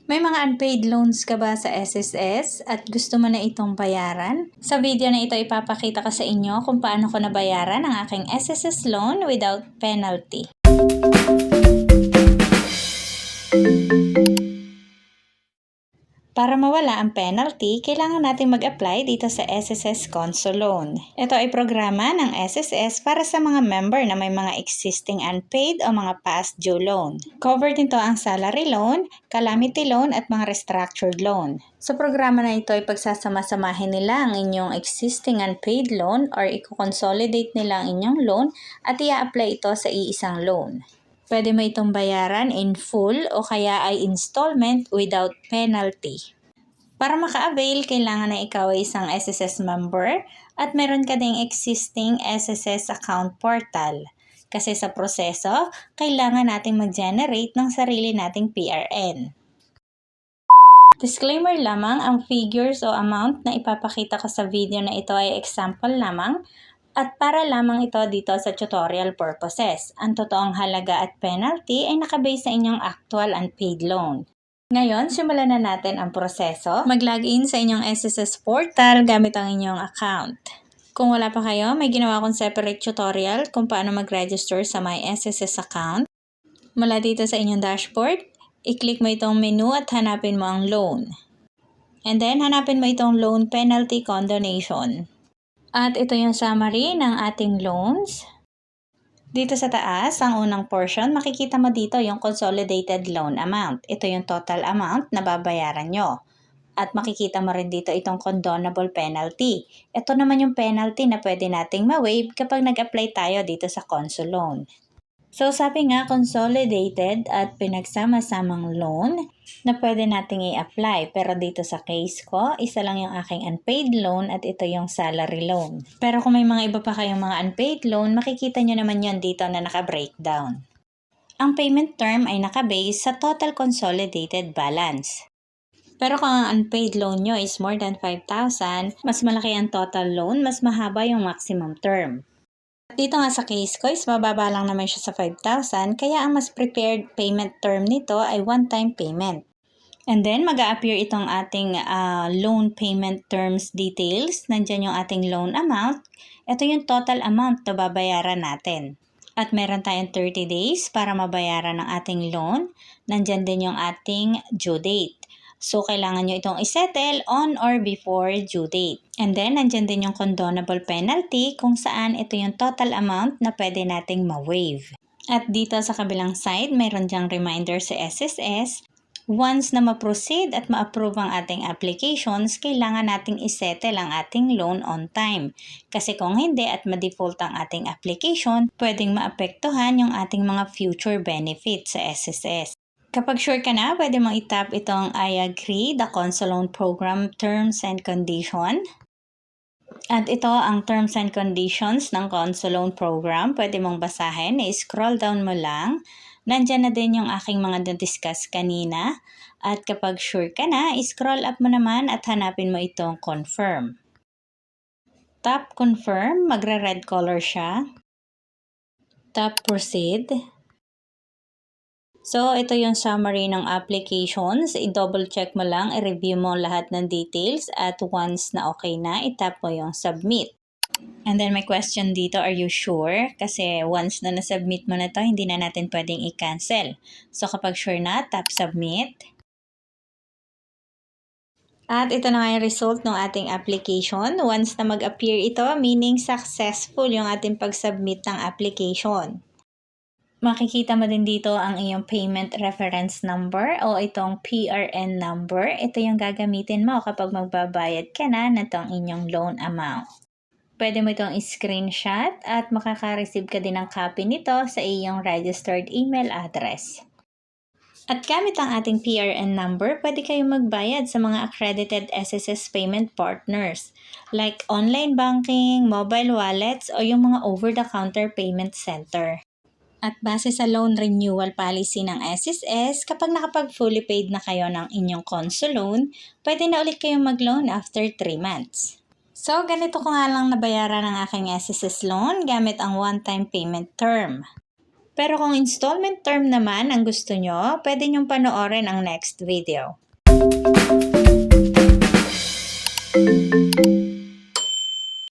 May mga unpaid loans ka ba sa SSS at gusto mo na itong bayaran? Sa video na ito ipapakita ko sa inyo kung paano ko nabayaran ang aking SSS loan without penalty. Para mawala ang penalty, kailangan natin mag-apply dito sa SSS Console Loan. Ito ay programa ng SSS para sa mga member na may mga existing unpaid o mga past due loan. Covered nito ang salary loan, calamity loan at mga restructured loan. Sa programa na ito ay pagsasama-samahin nila ang inyong existing unpaid loan or i-consolidate nila ang inyong loan at i-apply ito sa iisang loan. Pwede mo itong bayaran in full o kaya ay installment without penalty. Para maka-avail, kailangan na ikaw ay isang SSS member at meron ka ding existing SSS account portal. Kasi sa proseso, kailangan nating mag-generate ng sarili nating PRN. Disclaimer lamang, ang figures o amount na ipapakita ko sa video na ito ay example lamang at para lamang ito dito sa tutorial purposes. Ang totoong halaga at penalty ay nakabase sa inyong actual unpaid loan. Ngayon, simulan na natin ang proseso. Mag-login sa inyong SSS portal gamit ang inyong account. Kung wala pa kayo, may ginawa akong separate tutorial kung paano mag-register sa my SSS account. Mula dito sa inyong dashboard, i-click mo itong menu at hanapin mo ang loan. And then, hanapin mo itong loan penalty condonation. At ito yung summary ng ating loans. Dito sa taas, ang unang portion, makikita mo dito yung consolidated loan amount. Ito yung total amount na babayaran nyo. At makikita mo rin dito itong condonable penalty. Ito naman yung penalty na pwede nating ma-waive kapag nag-apply tayo dito sa console loan. So sabi nga, consolidated at pinagsama-samang loan na pwede nating i-apply. Pero dito sa case ko, isa lang yung aking unpaid loan at ito yung salary loan. Pero kung may mga iba pa kayong mga unpaid loan, makikita nyo naman yon dito na naka-breakdown. Ang payment term ay naka-base sa total consolidated balance. Pero kung ang unpaid loan nyo is more than 5,000, mas malaki ang total loan, mas mahaba yung maximum term. Dito nga sa case ko is mababa lang naman siya sa 5,000 kaya ang mas prepared payment term nito ay one-time payment. And then mag-a-appear itong ating loan payment terms details. Nandyan yung ating loan amount. Ito yung total amount na babayaran natin. At meron tayong 30 days para mabayaran ng ating loan. Nandyan din yung ating due date. So, kailangan nyo itong isettle on or before due date. And then, nandyan din yung condonable penalty kung saan ito yung total amount na pwede nating ma-waive. At dito sa kabilang side, mayroon dyang reminder sa SSS. Once na ma-proceed at ma-approve ang ating applications, kailangan nating isettle ang ating loan on time. Kasi kung hindi at ma-default ang ating application, pwedeng maapektuhan yung ating mga future benefits sa SSS. Kapag sure ka na, pwede mong itap itong I agree the console loan program terms and condition. At ito ang terms and conditions ng console loan program. Pwede mong basahin. I-scroll down mo lang. Nandyan na din yung aking mga na-discuss kanina. At kapag sure ka na, i-scroll up mo naman at hanapin mo itong confirm. Tap confirm, magra-red color siya. Tap proceed. So, ito yung summary ng applications. I-double check mo lang, i-review mo lahat ng details at once na okay na, i-tap mo yung submit. And then may question dito, are you sure? Kasi once na na-submit mo na to, hindi na natin pwedeng i-cancel. So, kapag sure na, tap submit. At ito na nga yung result ng ating application. Once na mag-appear ito, meaning successful yung ating pag-submit ng application. Makikita mo din dito ang iyong payment reference number o itong PRN number. Ito yung gagamitin mo kapag magbabayad ka na itong inyong loan amount. Pwede mo itong screenshot at makaka-receive ka din ng copy nito sa iyong registered email address. At gamit ang ating PRN number, pwede kayong magbayad sa mga accredited SSS payment partners like online banking, mobile wallets o yung mga over-the-counter payment center. At base sa loan renewal policy ng SSS, kapag nakapag-fully paid na kayo ng inyong console loan, pwede na ulit kayong mag-loan after 3 months. So, ganito ko nga lang nabayaran ang aking SSS loan gamit ang one-time payment term. Pero kung installment term naman ang gusto nyo, pwede nyong panoorin ang next video.